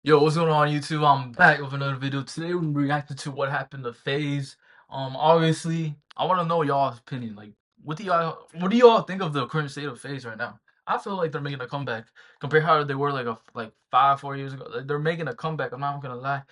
Yo, what's going on YouTube? I'm back with another video. Today we're reacting to what happened to FaZe. Obviously, I want to know y'all's opinion. Like, what do y'all think of the current state of FaZe right now? I feel like they're making a comeback compared how they were like 5, 4 years ago. Like, they're making a comeback. I'm not gonna lie.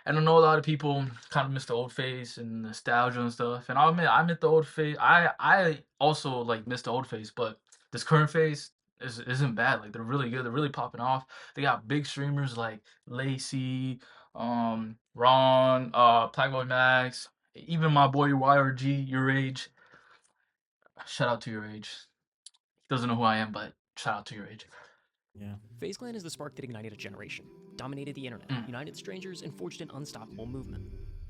And I know a lot of people kind of miss the old FaZe and nostalgia and stuff. And I'll admit, I miss the old FaZe. I also like miss the old FaZe, but this current FaZe isn't bad. Like they're really good. They're really popping off. They got big streamers like Lacey, Ron, Playboy Max, even my boy YRG, your age. Shout out to your age. He doesn't know who I am, but shout out to your age. Yeah. FaZe Clan is the spark that ignited a generation, dominated the internet, united strangers, and forged an unstoppable movement.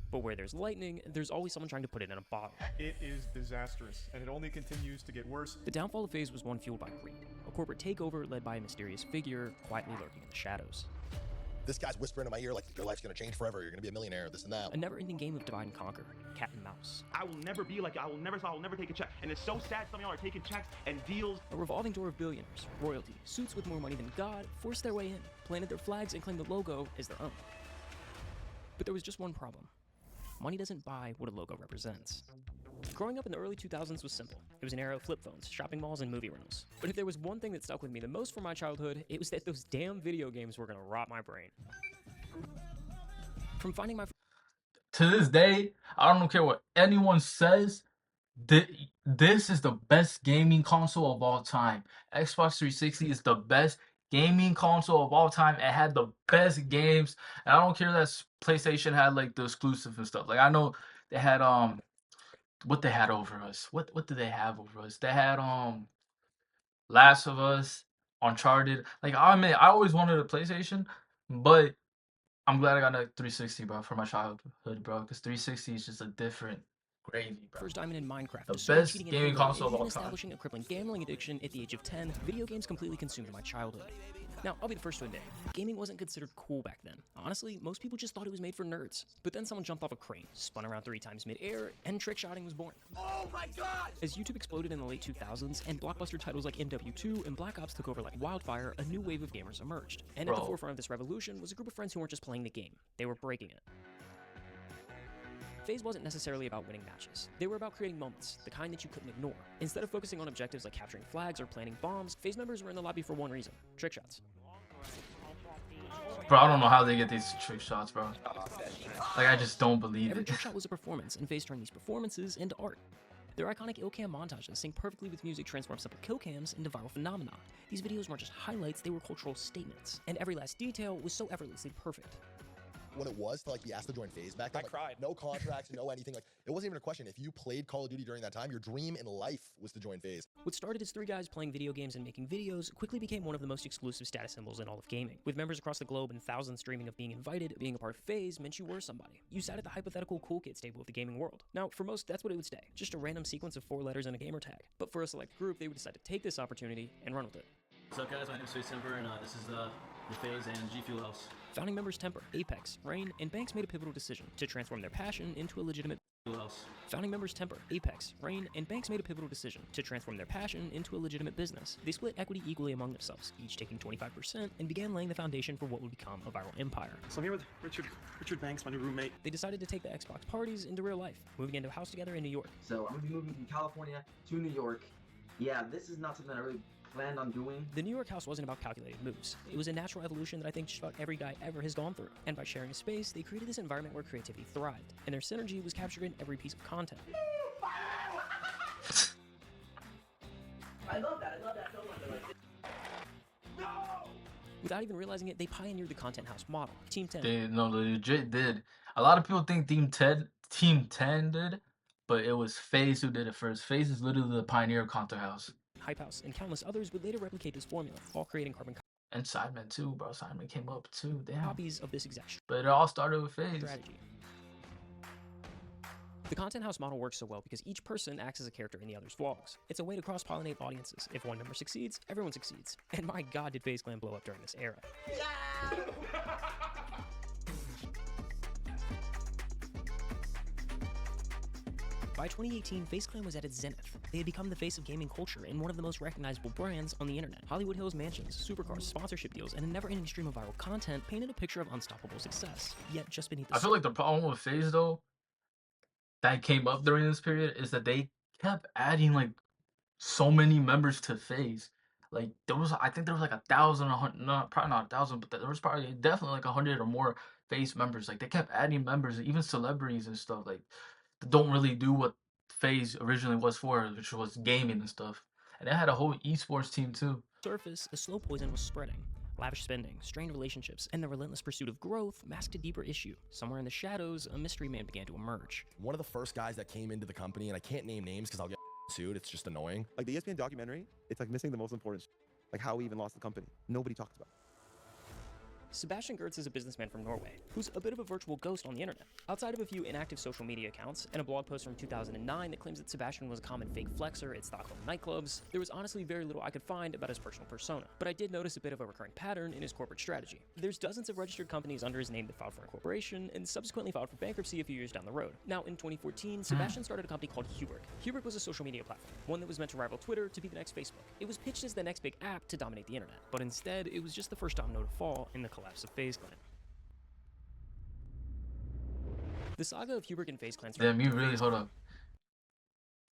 But where there's lightning, there's always someone trying to put it in a bottle. It is disastrous, and it only continues to get worse. The downfall of FaZe was one fueled by greed, a corporate takeover led by a mysterious figure quietly lurking in the shadows. This guy's whispering in my ear like, your life's gonna change forever, you're gonna be a millionaire, this and that. A never-ending game of divide and conquer, cat and mouse. I will never be like you. I will never take a check. And it's so sad some of y'all are taking checks and deals. A revolving door of billionaires, royalty, suits with more money than God, forced their way in, planted their flags, and claimed the logo as their own. But there was just one problem. Money doesn't buy what a logo represents. Growing up in the early 2000s was simple. It was an era of flip phones, shopping malls, and movie rentals. But if there was one thing that stuck with me the most from my childhood, it was that those damn video games were gonna rot my brain. From finding my... To this day, I don't care what anyone says, this is the best gaming console of all time. Xbox 360 is the best gaming console of all time. It had the best games, and I don't care that PlayStation had like the exclusive and stuff. Like I know they had what they had over us. What did they have over us? They had Last of Us, Uncharted. Like I mean, I always wanted a PlayStation, but I'm glad I got a 360, bro, for my childhood, bro, because 360 is just a different gravy, bro. First diamond in Minecraft, The best gaming console of all time. Establishing a crippling gambling addiction at the age of 10, video games completely consumed my childhood. Now, I'll be the first to admit, gaming wasn't considered cool back then. Honestly, most people just thought it was made for nerds. But then someone jumped off a crane, spun around 3 times mid-air, and trick-shotting was born. Oh my god! As YouTube exploded in the late 2000s, and blockbuster titles like MW2 and Black Ops took over like wildfire, a new wave of gamers emerged. And at the forefront of this revolution was a group of friends who weren't just playing the game, they were breaking it. FaZe wasn't necessarily about winning matches. They were about creating moments, the kind that you couldn't ignore. Instead of focusing on objectives like capturing flags or planting bombs, FaZe members were in the lobby for one reason: trick shots. Bro, I don't know how they get these trick shots, bro. Like, I just don't believe Every it. trick shot was a performance, and FaZe turned these performances into art. Their iconic ill cam montages sync perfectly with music, transform simple kill cams into viral phenomena. These videos weren't just highlights, they were cultural statements. And every last detail was so effortlessly perfect. When it was to like be asked to join FaZe back then, I cried. No contracts, no anything. Like it wasn't even a question. If you played Call of Duty during that time, your dream in life was to join FaZe. What started as 3 guys playing video games and making videos quickly became one of the most exclusive status symbols in all of gaming. With members across the globe and thousands dreaming of being invited, being a part of FaZe meant you were somebody. You sat at the hypothetical cool kids table of the gaming world. Now, for most, that's what it would stay. Just a random sequence of 4 letters and a gamer tag. But for a select group, they would decide to take this opportunity and run with it. What's up, guys? My name is FaZe Temper, and this is the FaZe and G Fuel House. Founding members Temper, Apex, Rain, and Banks made a pivotal decision to transform their passion into a legitimate... Founding members Temper, Apex, Rain, and Banks made a pivotal decision to transform their passion into a legitimate business. They split equity equally among themselves, each taking 25%, and began laying the foundation for what would become a viral empire. So I'm here with Richard Banks, my new roommate. They decided to take the Xbox parties into real life, moving into a house together in New York. So I'm gonna be moving from California to New York. Yeah, this is not something I really planned on doing. The New York house wasn't about calculated moves. It was a natural evolution that I think just about every guy ever has gone through. And by sharing a space, they created this environment where creativity thrived, and their synergy was captured in every piece of content. I love that so much. No! Without even realizing it, they pioneered the content house model. Team 10. They legit did. A lot of people think Team 10 did, but it was FaZe who did it first. FaZe is literally the pioneer of content house. Hype House and countless others would later replicate this formula, all creating carbon And Sidemen too, bro. Sidemen came up too. Damn. copies of this exact But it all started with FaZe. strategy. The content house model works so well because each person acts as a character in the other's vlogs. It's a way to cross-pollinate audiences. If one member succeeds, everyone succeeds. And my god, did FaZe Clan blow up during this era. By 2018, FaZe Clan was at its zenith. They had become the face of gaming culture and one of the most recognizable brands on the internet. Hollywood Hills mansions, supercars, sponsorship deals, and a never-ending stream of viral content painted a picture of unstoppable success. Yet, just beneath the I feel like the problem with FaZe though that came up during this period is that they kept adding like so many members to FaZe. Like I think there was like 1,000, 100, no, probably not 1,000, but there was probably definitely like 100 or more FaZe members. Like they kept adding members, even celebrities and stuff. Like that don't really do what FaZe originally was for, which was gaming and stuff. And they had a whole esports team too. surface, the slow poison was spreading. Lavish spending, strained relationships, and the relentless pursuit of growth masked a deeper issue. Somewhere in the shadows, a mystery man began to emerge. One of the first guys that came into the company, and I can't name names because I'll get sued. It's just annoying. Like the ESPN documentary, it's like missing the most important like how we even lost the company. Nobody talks about it. Sebastian Gertz is a businessman from Norway, who's a bit of a virtual ghost on the internet. Outside of a few inactive social media accounts and a blog post from 2009 that claims that Sebastian was a common fake flexer at Stockholm nightclubs, there was honestly very little I could find about his personal persona. But I did notice a bit of a recurring pattern in his corporate strategy. There's dozens of registered companies under his name that filed for incorporation and subsequently filed for bankruptcy a few years down the road. Now, in 2014, Sebastian started a company called Hubert. Hubert was a social media platform, one that was meant to rival Twitter to be the next Facebook. It was pitched as the next big app to dominate the internet, but instead, it was just the first domino to fall in the collapse of FaZe Clan. The saga of Hubert and FaZe Clan. Damn, you really hold up.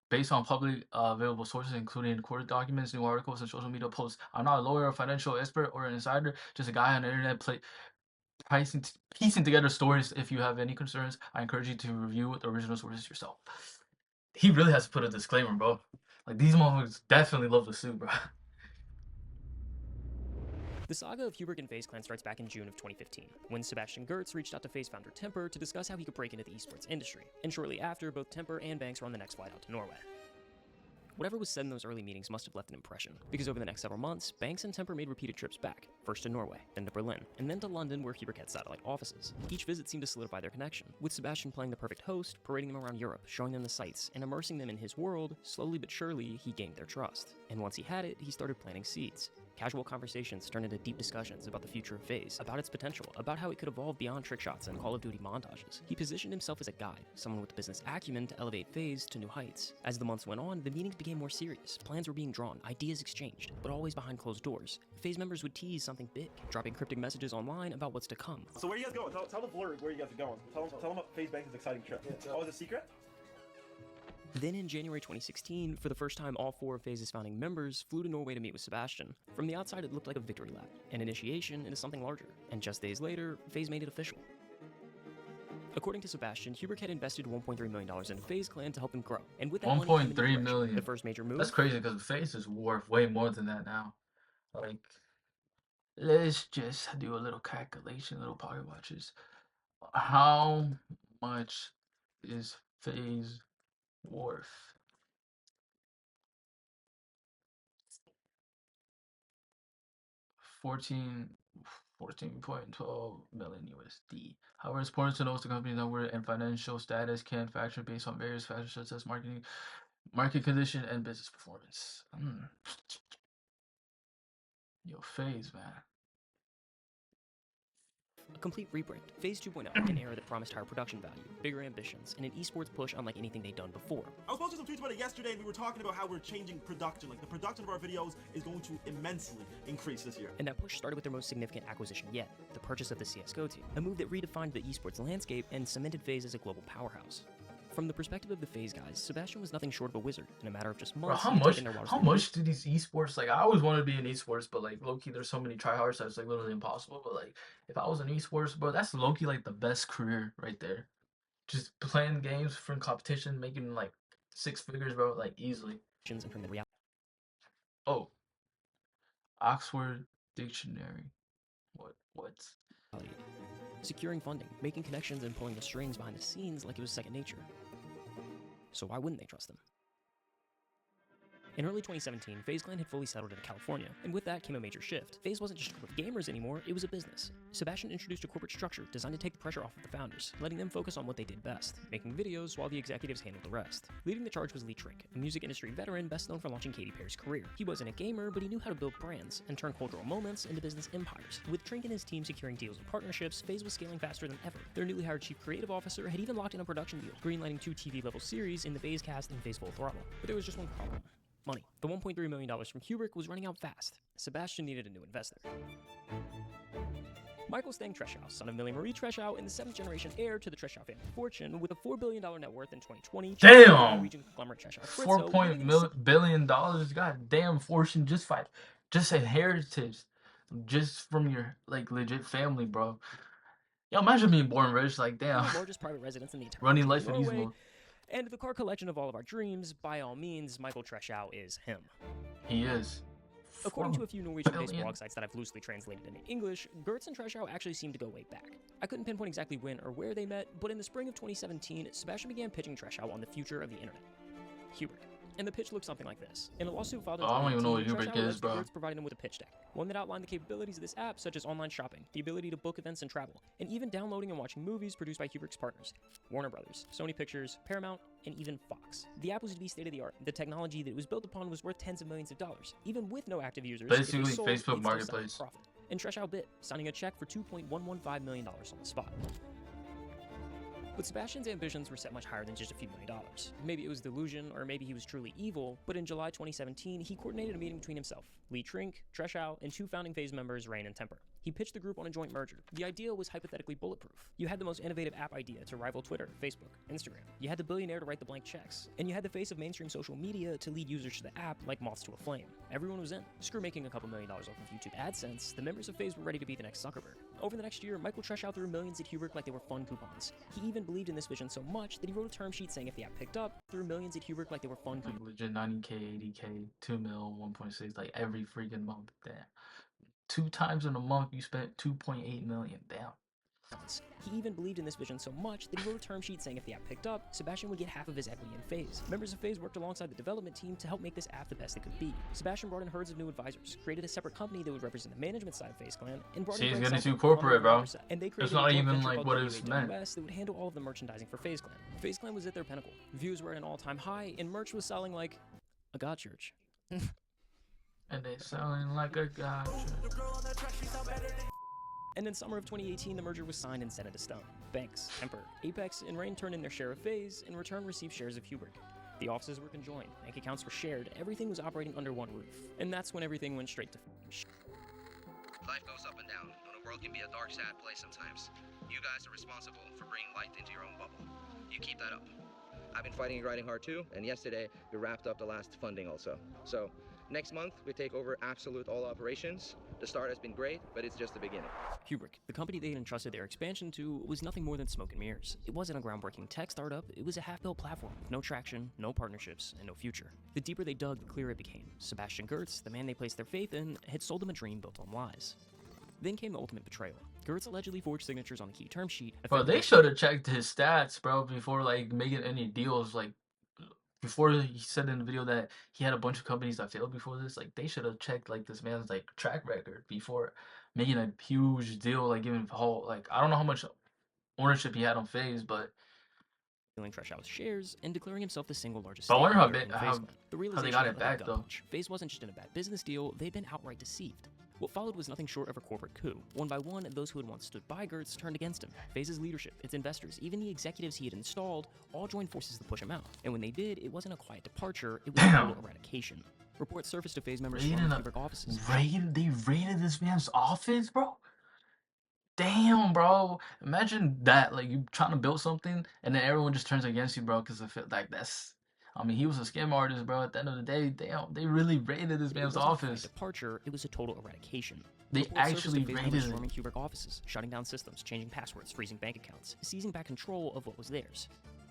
Based on public available sources, including court documents, new articles, and social media posts. I'm not a lawyer, a financial expert, or an insider. Just a guy on the internet piecing together stories. If you have any concerns, I encourage you to review the original sources yourself. He really has to put a disclaimer, bro. Like these motherfuckers definitely love to sue, bro. The saga of Hubert and FaZe Clan starts back in June of 2015, when Sebastian Gertz reached out to FaZe founder Temper to discuss how he could break into the esports industry, and shortly after, both Temper and Banks were on the next flight out to Norway. Whatever was said in those early meetings must have left an impression, because over the next several months, Banks and Temper made repeated trips back, first to Norway, then to Berlin, and then to London where Hubert had satellite offices. Each visit seemed to solidify their connection, with Sebastian playing the perfect host, parading them around Europe, showing them the sights, and immersing them in his world. Slowly but surely, he gained their trust. And once he had it, he started planting seeds. Casual conversations turned into deep discussions about the future of FaZe, about its potential, about how it could evolve beyond trick shots and Call of Duty montages. He positioned himself as a guide, someone with the business acumen to elevate FaZe to new heights. As the months went on, the meetings became more serious, plans were being drawn, ideas exchanged, but always behind closed doors. FaZe members would tease something big, dropping cryptic messages online about what's to come. So where are you guys going? Tell the vlog where you guys are going. Tell them about FaZe Banks' exciting trip. Oh, is it a secret? Then in January 2016, for the first time, all 4 of FaZe's founding members flew to Norway to meet with Sebastian. From the outside, it looked like a victory lap, an initiation into something larger. And just days later, FaZe made it official. According to Sebastian, Hubert had invested $1.3 million into FaZe Clan to help him grow. And with that money came a new 1.3 direction. million. The first major move. That's crazy because FaZe is worth way more than that now. Like, let's just do a little calculation, little pocket watches. How much is FaZe worth? $14.12 million USD. However, it's important to note the company's network and financial status can factor based on various factors such as market condition, and business performance. Yo, FaZe, man. A complete rebrand, FaZe 2.0, an era that promised higher production value, bigger ambitions, and an esports push unlike anything they'd done before. I was posting some tweets about it yesterday, and we were talking about how we're changing production. Like, the production of our videos is going to immensely increase this year. And that push started with their most significant acquisition yet, the purchase of the CSGO team, a move that redefined the esports landscape and cemented FaZe as a global powerhouse. From the perspective of the FaZe guys, Sebastian was nothing short of a wizard. In a matter of just months, Bro, how much do these esports, like, I always wanted to be in esports, but like low-key there's so many tryhards that it's like literally impossible. But like if I was in esports, bro, that's low-key like the best career right there. Just playing games for competition, making like 6 figures, bro, like easily. And from the reality. Oh, Oxford Dictionary. What? Securing funding, making connections, and pulling the strings behind the scenes like it was second nature. So why wouldn't they trust them? In early 2017, FaZe Clan had fully settled into California, and with that came a major shift. FaZe wasn't just a group of gamers anymore, it was a business. Sebastian introduced a corporate structure designed to take the pressure off of the founders, letting them focus on what they did best, making videos while the executives handled the rest. Leading the charge was YnelsG, a music industry veteran best known for launching Katy Perry's career. He wasn't a gamer, but he knew how to build brands and turn cultural moments into business empires. With Trink and his team securing deals and partnerships, FaZe was scaling faster than ever. Their newly hired chief creative officer had even locked in a production deal, greenlighting 2 TV-level series in the FaZe Cast and FaZe Full Throttle. But there was just one problem. Money. The $1.3 million from Kubrick was running out fast. Sebastian needed a new investor. Michael Stang Treschow, son of Millie Marie Treschow and the 7th generation heir to the Treschow family fortune, with a $4 billion net worth in 2020. Damn! Norwegian conglomerate Treschow Fritzo, $4 billion. God damn, fortune just inherited, just from your like legit family, bro. Yo, imagine being born rich, like damn. The largest private residence in the entire Running country life of in these Norway, mode. and the car collection of all of our dreams. By all means, Michael Treschow is him. He is. According to a few Norwegian-based billion. blog sites that I've loosely translated into English, Gertz and Treschow actually seem to go way back. I couldn't pinpoint exactly when or where they met, but in the spring of 2017, Sebastian began pitching Treschow on the future of the internet. Kubrick. And the pitch looked something like this. In a lawsuit filed in I don't even know what 2018, Kubrick Treschow is, bro. Gertz provided him with a pitch deck, one that outlined the capabilities of this app, such as online shopping, the ability to book events and travel, and even downloading and watching movies produced by Kubrick's partners, Warner Brothers, Sony Pictures, Paramount, and even Fox. The app was to be state-of-the-art. The technology that it was built upon was worth tens of millions of dollars, even with no active users. Basically, if they sold, Facebook they'd still sell a Marketplace. profit. And Treschow bit, signing a check for $2.115 million on the spot. But Sebastian's ambitions were set much higher than just a few $1 million. Maybe it was delusion, or maybe he was truly evil, but in July 2017, he coordinated a meeting between himself, Lee Trink, Treschow, and 2 founding FaZe members, Rain and Temper. He pitched the group on a joint merger. The idea was hypothetically bulletproof. You had the most innovative app idea to rival Twitter, Facebook, Instagram. You had the billionaire to write the blank checks. And you had the face of mainstream social media to lead users to the app like moths to a flame. Everyone was in. Screw making a couple $1 million off of YouTube AdSense, the members of FaZe were ready to be the next Zuckerberg. Over the next year, Michael Treschow threw millions at Kubrick like they were fun coupons. He even believed in this vision so much that he wrote a term sheet saying if the app picked up, threw millions at Kubrick like they were fun coupons. Legit 90K, 80K, 2 mil, 1.6, like every freaking month. Damn. 2 times in a month you spent 2.8 million. Damn. He even believed in this vision so much that he wrote a term sheet saying if the app picked up, Sebastian would get half of his equity in FaZe. Members of FaZe worked alongside the development team to help make this app the best it could be. Sebastian brought in herds of new advisors, created a separate company that would represent the management side of FaZe Clan, and brought in See, he's Greg getting Self too corporate, bro. And they It's created not a joint even venture like called what it's meant. WAWS that would handle all of the merchandising for FaZe Clan. FaZe Clan was at their pinnacle. Views were at an all-time high, and merch was selling like a god church. And they selling like a gotcha. And in summer of 2018, the merger was signed and set into stone. Banks, Temper, Apex, and Rain turned in their share of FaZe, in return received shares of Kubrick. The offices were conjoined, bank accounts were shared, everything was operating under one roof. And that's when everything went straight to Life goes up and down, and the world can be a dark, sad place sometimes. You guys are responsible for bringing light into your own bubble. You keep that up. I've been fighting and grinding hard too, and yesterday we wrapped up the last funding also. So next month we take over absolute all operations. The start has been great, but it's just the beginning. Kubrick, the company they had entrusted their expansion to, was nothing more than smoke and mirrors. It wasn't a groundbreaking tech startup, it was a half-built platform with no traction, no partnerships, and no future. The deeper they dug, the clearer it became. Sebastian Gertz, the man they placed their faith in, had sold them a dream built on lies. Then came the ultimate betrayal. Gertz allegedly forged signatures on a key term sheet. Bro, they should have checked his stats, bro, before like making any deals. Like before he said in the video that he had a bunch of companies that failed before this. Like they should have checked like this man's like track record before making a huge deal. Like giving whole like I don't know how much ownership he had on FaZe, but Stealing Treshow's shares and declaring himself the single largest. But I wonder stakeholder in the FaZe Clan. The realization got it felt like a back, gut though. punch. FaZe wasn't just in a bad business deal; they'd been outright deceived. What followed was nothing short of a corporate coup. One by one, those who had once stood by Gertz turned against him. FaZe's leadership, its investors, even the executives he had installed, all joined forces to push him out. And when they did, it wasn't a quiet departure, it was a total eradication. Reports surfaced of FaZe members storming Kubrick offices. They raided this man's office, bro. Damn, bro. Imagine that. Like you trying to build something, and then everyone just turns against you, bro, because I feel like that's. I mean, he was a scam artist, bro. At the end of the day, damn, they really raided this man's office. Departure, it was a total eradication. They Reports surfaced actually of FaZe raided members it. storming Kubrick offices, shutting down systems, changing passwords, freezing bank accounts, seizing back control of what was theirs.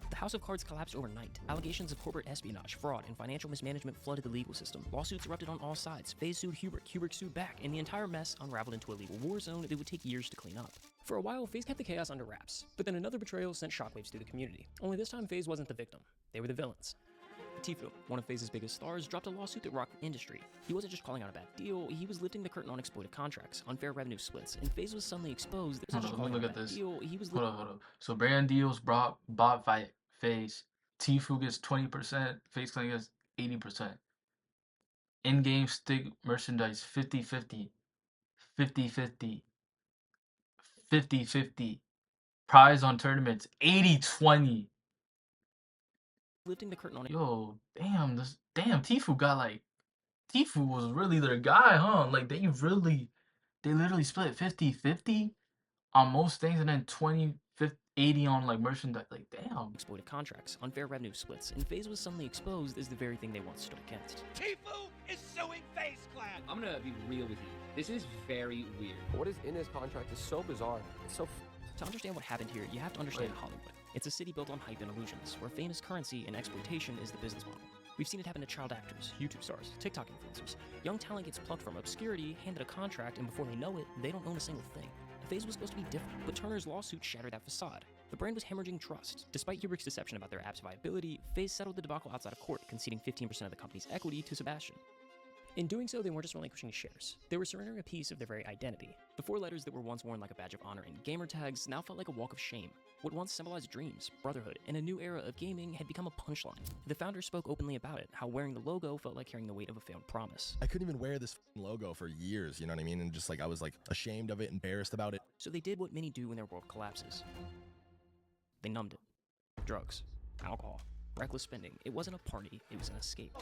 The House of Cards collapsed overnight. Allegations of corporate espionage, fraud, and financial mismanagement flooded the legal system. Lawsuits erupted on all sides. FaZe sued Kubrick sued back, and the entire mess unraveled into a legal war zone that would take years to clean up. For a while, FaZe kept the chaos under wraps, but then another betrayal sent shockwaves through the community. Only this time, FaZe wasn't the victim. They were the villains. Tfue, one of FaZe's biggest stars, dropped a lawsuit that rocked the industry. He wasn't just calling out a bad deal, he was lifting the curtain on exploited contracts, unfair revenue splits, and FaZe was suddenly exposed. Hold on, let me look at this. Hold on. So brand deals bought by FaZe. Tfue gets 20%, FaZe Clan gets 80%. In-game stick merchandise 50-50. 50-50. 50-50. Prize on tournaments 80-20. Lifting the curtain on it. Yo, damn, Tfue got like Tfue was really their guy, huh? Like they literally split 50-50 on most things and then 20-80 on like merchandise. Like damn. Exploited contracts, unfair revenue splits, and FaZe was suddenly exposed as the very thing they once stood against. Tfue is suing FaZe Clan! I'm gonna be real with you. This is very weird. What is in his contract is so bizarre. It's so To understand what happened here, you have to understand Hollywood. It's a city built on hype and illusions, where famous currency and exploitation is the business model. We've seen it happen to child actors, YouTube stars, TikTok influencers. Young talent gets plucked from obscurity, handed a contract, and before they know it, they don't own a single thing. FaZe was supposed to be different, but Turner's lawsuit shattered that facade. The brand was hemorrhaging trust. Despite Kubrick's deception about their app's viability, FaZe settled the debacle outside of court, conceding 15% of the company's equity to Sebastian. In doing so, they weren't just relinquishing shares. They were surrendering a piece of their very identity. The 4 letters that were once worn like a badge of honor in gamer tags now felt like a walk of shame. What once symbolized dreams, brotherhood, and a new era of gaming had become a punchline. The founder spoke openly about it, how wearing the logo felt like carrying the weight of a failed promise. I couldn't even wear this logo for years, you know what I mean? And just like, I was like ashamed of it, embarrassed about it. So they did what many do when their world collapses. They numbed it. Drugs, alcohol, reckless spending. It wasn't a party, it was an escape.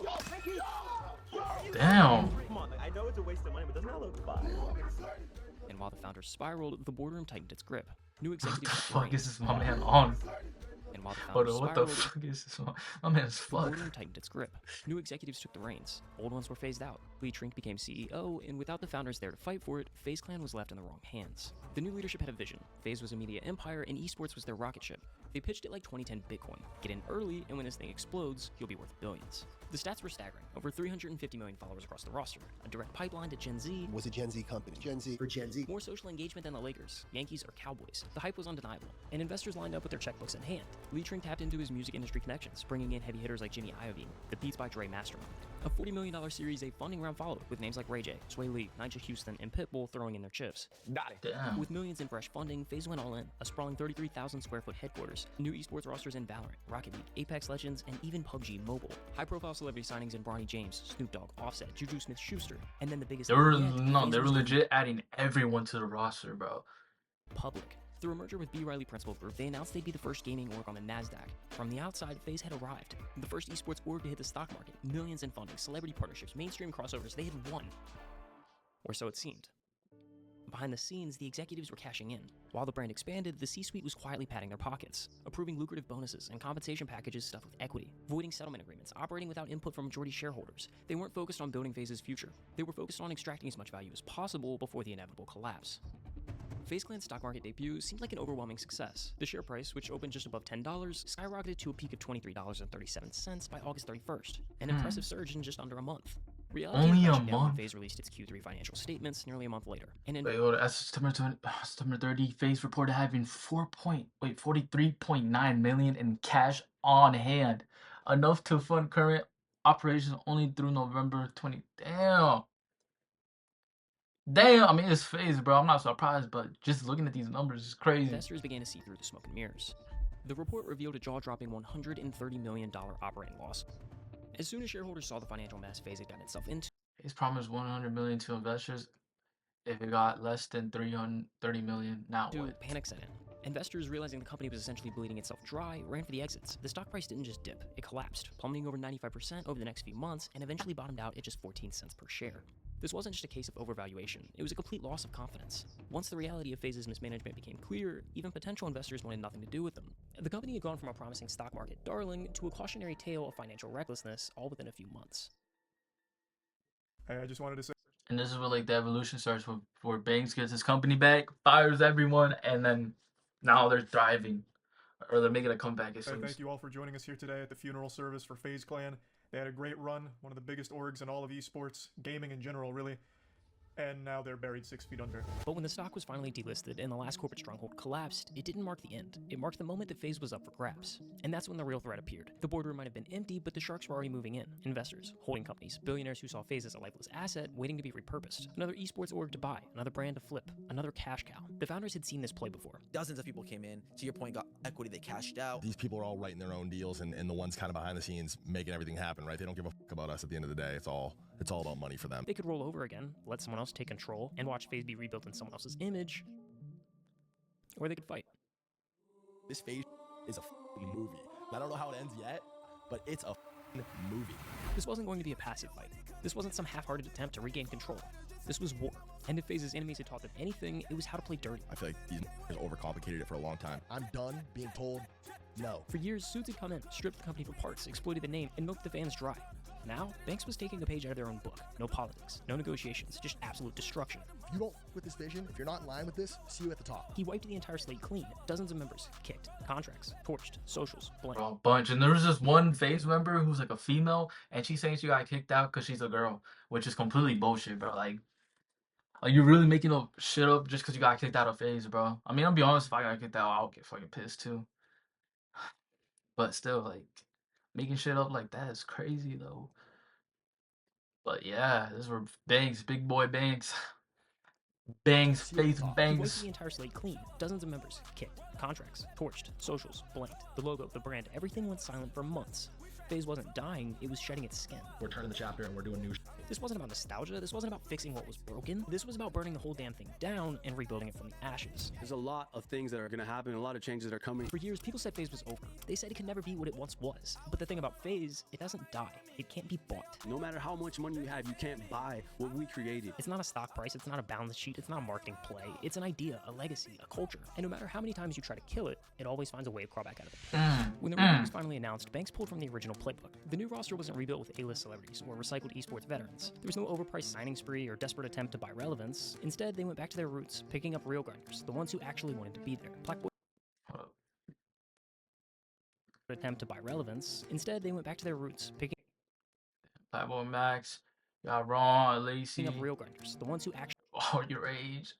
Damn. Come on, I know it's a waste of money, but doesn't that look fire? And while the founders spiraled, the boardroom tightened its grip. New What the executives. fuck is this my man on? And while the Hold founders on, what the spiraled, fuck is this? My man's the fucked. boardroom tightened its grip. New executives took the reins. Old ones were phased out. Lee Trink became CEO, and without the founders there to fight for it, FaZe Clan was left in the wrong hands. The new leadership had a vision. FaZe was a media empire, and esports was their rocket ship. They pitched it like 2010 Bitcoin. Get in early, and when this thing explodes, you'll be worth billions. The stats were staggering. Over 350 million followers across the roster. A direct pipeline to Gen Z. Was a Gen Z company. Gen Z for Gen Z. More social engagement than the Lakers, Yankees, or Cowboys. The hype was undeniable, and investors lined up with their checkbooks in hand. Lee Trink tapped into his music industry connections, bringing in heavy hitters like Jimmy Iovine, the Beats by Dre mastermind. A $40 million Series A funding round followed, with names like Ray J, Sway Lee, Nigel Houston, and Pitbull throwing in their chips. Got it. Damn. With millions in fresh funding, FaZe went all in. A sprawling 33,000 square foot headquarters, new esports rosters in Valorant, Rocket League, Apex Legends, and even PUBG Mobile. High-profile celebrity signings in Bronny James, Snoop Dogg, Offset, Juju Smith-Schuster, and then the biggest. They were legit adding everyone to the roster, bro. Public. Through a merger with B. Riley Principal Group, they announced they'd be the first gaming org on the NASDAQ. From the outside, FaZe had arrived. The first esports org to hit the stock market. Millions in funding, celebrity partnerships, mainstream crossovers, they had won. Or so it seemed. Behind the scenes, the executives were cashing in. While the brand expanded, the C-suite was quietly padding their pockets, approving lucrative bonuses and compensation packages stuffed with equity, voiding settlement agreements, operating without input from majority shareholders. They weren't focused on building FaZe's future. They were focused on extracting as much value as possible before the inevitable collapse. FaZe Clan's stock market debut seemed like an overwhelming success. The share price, which opened just above $10, skyrocketed to a peak of $23.37 by August 31st, an impressive surge in just under a month. Reality Only a crashed down when month? FaZe released its Q3 financial statements nearly a month later. And in Wait, hold on. As of September 30, FaZe reported having 43.9 million in cash on hand, enough to fund current operations only through November 20. Damn. I mean, it's FaZe, bro. I'm not surprised, but just looking at these numbers is crazy. investors began to see through the smoke and mirrors. The report revealed a jaw-dropping $130 million operating loss. As soon as shareholders saw the financial mess FaZe had gotten itself into, FaZe promised 100 million to investors. If it got less than 330 million, now what? panic set in. Investors, realizing the company was essentially bleeding itself dry, ran for the exits. The stock price didn't just dip, it collapsed, plummeting over 95% over the next few months, and eventually bottomed out at just 14 cents per share. This wasn't just a case of overvaluation, it was a complete loss of confidence. Once the reality of FaZe's mismanagement became clear, even potential investors wanted nothing to do with them. The company had gone from a promising stock market darling to a cautionary tale of financial recklessness all within a few months. Hey, I just wanted to say. And this is where like the evolution starts, where Banks gets his company back, fires everyone, and then now they're thriving, or they're making a comeback. It seems. Thank you all for joining us here today at the funeral service for FaZe Clan. They had a great run, one of the biggest orgs in all of esports, gaming in general, really. and now they're buried 6 feet under. But when the stock was finally delisted and the last corporate stronghold collapsed, it didn't mark the end. It marked the moment that FaZe was up for grabs. And that's when the real threat appeared. The boardroom might have been empty, but the sharks were already moving in. Investors, holding companies, billionaires who saw FaZe as a lifeless asset waiting to be repurposed. Another esports org to buy, another brand to flip, another cash cow. The founders had seen this play before. Dozens of people came in, to your point, got equity, they cashed out. These people are all writing their own deals and the ones kind of behind the scenes making everything happen, right? They don't give a fuck about us at the end of the day. It's all about money for them. They could roll over again, let someone else take control, and watch FaZe be rebuilt in someone else's image, or they could fight. This FaZe is a movie. I don't know how it ends yet, but it's a movie. This wasn't going to be a passive fight. This wasn't some half-hearted attempt to regain control. This was war. And if FaZe's enemies had taught them anything, it was how to play dirty. I feel like these has overcomplicated it for a long time. I'm done being told no. For years, suits had come in, stripped the company for parts, exploited the name, and milked the fans dry. Now, Banks was taking a page out of their own book. No politics, no negotiations, just absolute destruction. If you don't with this vision, if you're not in line with this, see you at the top. He wiped the entire slate clean. Dozens of members kicked, contracts torched, socials blamed. A bunch. And there was this one FaZe member who's like a female, and she's saying she got kicked out because she's a girl, which is completely bullshit, bro. Like you're really making up shit up just because you got kicked out of FaZe, bro. I mean, I'll be honest, if I got kicked out, I'll get fucking pissed too. But still, like, making shit up like that is crazy, though. But yeah, this were Banks, big boy Banks. Bangs, FaZe He Bangs. wiped the entire slate clean. Dozens of members kicked, contracts torched, socials blamed. The logo, the brand, everything went silent for months. FaZe wasn't dying, it was shedding its skin. We're turning the chapter and we're doing new. This wasn't about nostalgia, this wasn't about fixing what was broken. This was about burning the whole damn thing down and rebuilding it from the ashes. There's a lot of things that are going to happen, a lot of changes that are coming. For years, people said FaZe was over. They said it could never be what it once was. But the thing about FaZe, it doesn't die. It can't be bought. No matter how much money you have, you can't buy what we created. It's not a stock price, it's not a balance sheet, it's not a marketing play. It's an idea, a legacy, a culture. And no matter how many times you try to kill it, it always finds a way to crawl back out of it. When the rebuild was finally announced, Banks pulled from the original playbook. The new roster wasn't rebuilt with A-list celebrities or recycled esports veterans. There was no overpriced signing spree or desperate attempt to buy relevance. Instead, they went back to their roots, picking up real grinders, the ones who actually wanted to be there. Blackboy attempt to buy relevance. Instead, they went back to their roots, picking Blackboy Max, got Ron, Lacey. up real grinders, the ones who actually Oh, your age.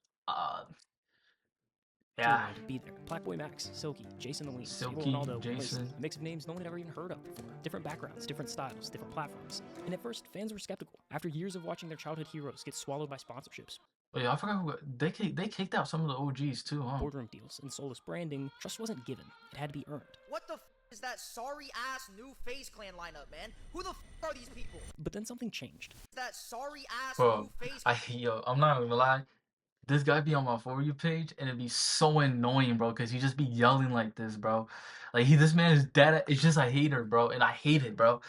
Yeah. wanted to be there. Blackboy Max, Silky, Jason the Lean, Silky, Ronaldo, Jason. a mix of names no one had ever even heard of before. Different backgrounds, different styles, different platforms. And at first, fans were skeptical. After years of watching their childhood heroes get swallowed by sponsorships, Oh yeah, I forgot who they kicked out some of the OGs too, huh? boardroom deals, and soulless branding, trust wasn't given. It had to be earned. What the is that sorry-ass new FaZe Clan lineup, man? Who the are these people? But then something changed. That sorry-ass Bro, new FaZe I'm not gonna lie. This guy be on my For You page, and it'd be so annoying, bro, because he just be yelling like this, bro. Like, this man is dead. It's just a hater, bro, and I hate it, bro.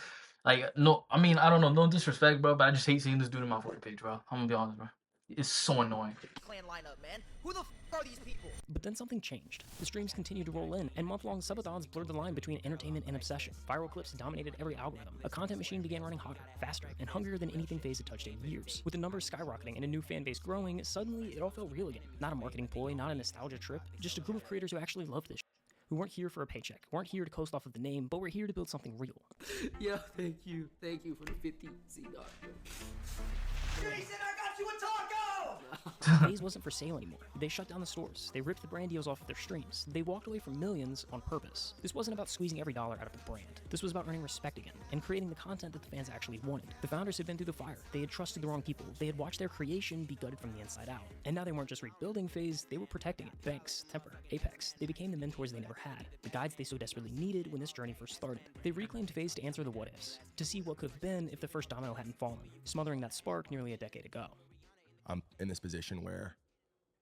Like, no, I mean, I don't know, no disrespect, bro, but I just hate seeing this dude in my For You page, bro. I'm gonna be honest, bro. It's so annoying. Clan lineup, man. Who the are these people? But then something changed. The streams continued to roll in, and month-long subathons blurred the line between entertainment and obsession. Viral clips dominated every algorithm. A content machine began running hotter, faster, and hungrier than anything FaZe had touched in years. With the numbers skyrocketing and a new fan base growing, suddenly it all felt real again. Not a marketing ploy, not a nostalgia trip, just a group of creators who actually loved this who weren't here for a paycheck, weren't here to coast off of the name, but were here to build something real. Yeah, thank you for the 50 C dot. Jason, I got you a taco! FaZe wasn't for sale anymore. They shut down the stores. They ripped the brand deals off of their streams. They walked away from millions on purpose. This wasn't about squeezing every dollar out of the brand. This was about earning respect again and creating the content that the fans actually wanted. The founders had been through the fire. They had trusted the wrong people. They had watched their creation be gutted from the inside out. And now they weren't just rebuilding FaZe, they were protecting it. Banks, Temper, Apex. They became the mentors they never had. The guides they so desperately needed when this journey first started. They reclaimed FaZe to answer the what-ifs. To see what could have been if the first domino hadn't fallen. Smothering that spark nearly a decade ago. I'm in this position where,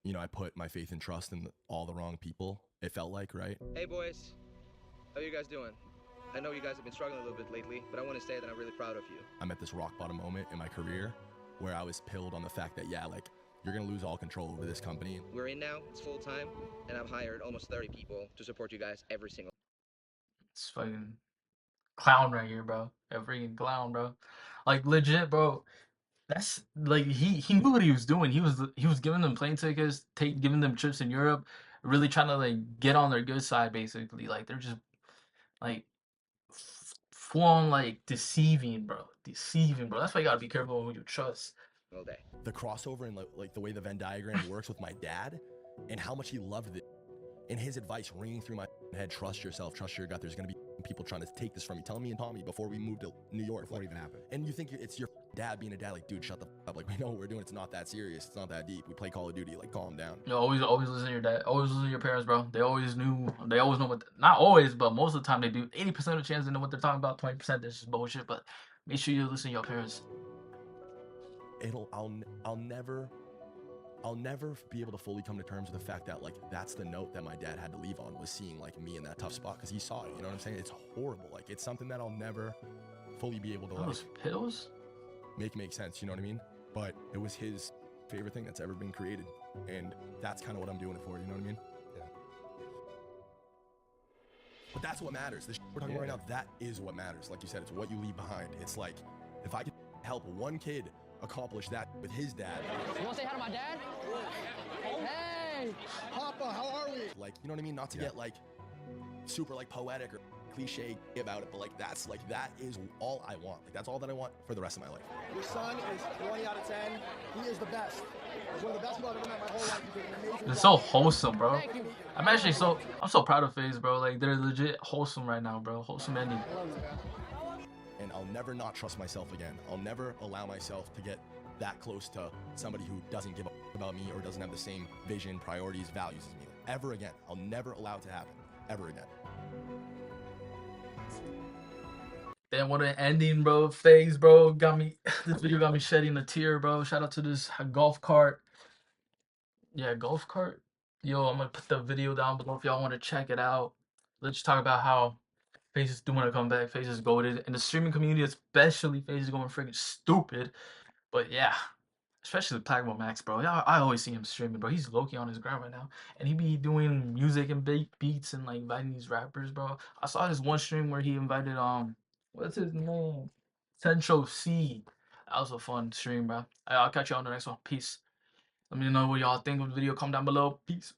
you know, I put my faith and trust in all the wrong people. It felt like, right? Hey boys, how you guys doing? I know you guys have been struggling a little bit lately, but I want to say that I'm really proud of you. I'm at this rock bottom moment in my career where I was pilled on the fact that, yeah, like, you're gonna lose all control over this company. We're in now, it's full time, and I've hired almost 30 people to support you guys every single. It's fucking clown right here, bro. A freaking clown, bro. Like, legit, bro. That's like he knew what he was doing. He was giving them plane tickets, giving them trips in Europe, really trying to like get on their good side, basically. Like, they're just like full on like deceiving, bro. Deceiving, bro. That's why you gotta be careful who you trust. single day. The crossover and like the way the Venn diagram works with my dad and how much he loved it. And his advice ringing through my head, trust yourself, trust your gut. There's going to be people trying to take this from you. Tell me and Tommy before we moved to New York. Before it even happened. And you think it's your dad being a dad, like, dude, shut the up. Like, we know what we're doing. It's not that serious. It's not that deep. We play Call of Duty. Like, calm down. You always listen to your dad. Always listen to your parents, bro. They always know what, not always, but most of the time they do. 80% of the chance they know what they're talking about. 20% that's just bullshit, but make sure you listen to your parents. I'll never be able to fully come to terms with the fact that, like, that's the note that my dad had to leave on, was seeing, like, me in that tough spot, because he saw it, you know what I'm saying? It's horrible. Like, it's something that I'll never fully be able to, Those pills? make sense, you know what I mean? But it was his favorite thing that's ever been created, and that's kind of what I'm doing it for, you know what I mean? Yeah. But that's what matters. The shit we're talking about right now, that is what matters. Like you said, it's what you leave behind. It's like, if I could help one kid accomplish that with his dad. You want to say hi to my dad? Hey! Papa, how are we? Like, you know what I mean? Not to get, like, super, like, poetic or cliche about it, but, like, that is all I want. Like, that's all that I want for the rest of my life. Your son is 20 out of 10. He is the best. He's one of the best people I've ever met my whole life. He did an amazing It's job. so wholesome, bro. I'm so proud of FaZe, bro. Like, they're legit wholesome right now, bro. Wholesome ending. And I'll never not trust myself again. I'll never allow myself to get that close to somebody who doesn't give a about me or doesn't have the same vision, priorities, values as me. Ever again. I'll never allow it to happen. Ever again. Damn, what an ending, bro. FaZe, bro. This video got me shedding a tear, bro. Shout out to this golf cart. Yeah, golf cart. Yo, I'm gonna put the video down below if y'all want to check it out. Let's talk about how FaZe is doing a comeback. FaZe is goated. And the streaming community, especially, FaZe is going freaking stupid. But yeah, especially Plagmo Max, bro. I always see him streaming, bro. He's low-key on his ground right now. And he be doing music and beats and, like, inviting these rappers, bro. I saw this one stream where he invited, what's his name? Central C. That was a fun stream, bro. I'll catch you on the next one. Peace. Let me know what y'all think of the video. Comment down below. Peace.